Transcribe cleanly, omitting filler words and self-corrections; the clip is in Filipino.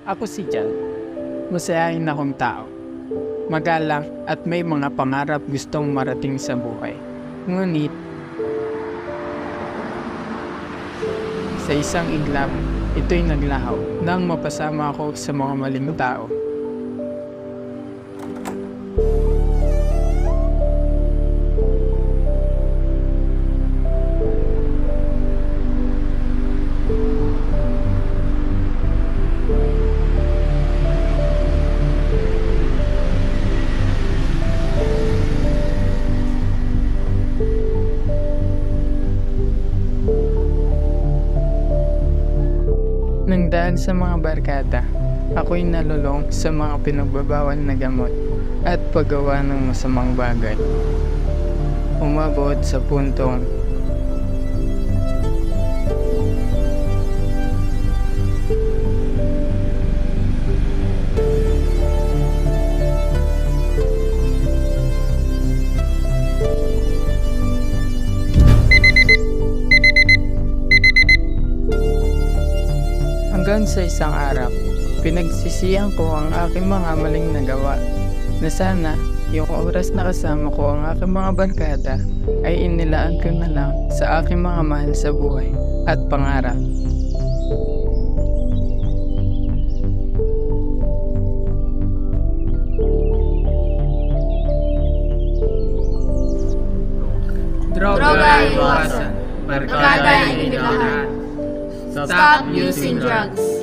Ako si Jan. Masayahin akong tao. Magalang at may mga pangarap gustong marating sa buhay. Ngunit, sa isang iglap, ito'y naglaho nang mapasama ako sa mga maling tao. Nang dahil sa mga barkada, ako'y nalulong sa mga pinagbabawal na gamot at paggawa ng masamang bagay. Umabot sa puntong hanggang sa isang araw, pinagsisihan ko ang aking mga maling nagawa na sana yung oras na kasama ko ang aking mga barkada ay inilaan ko na lang sa aking mga mahal sa buhay at pangarap. Droga iwasan. Barkada inilahan. Stop using drugs.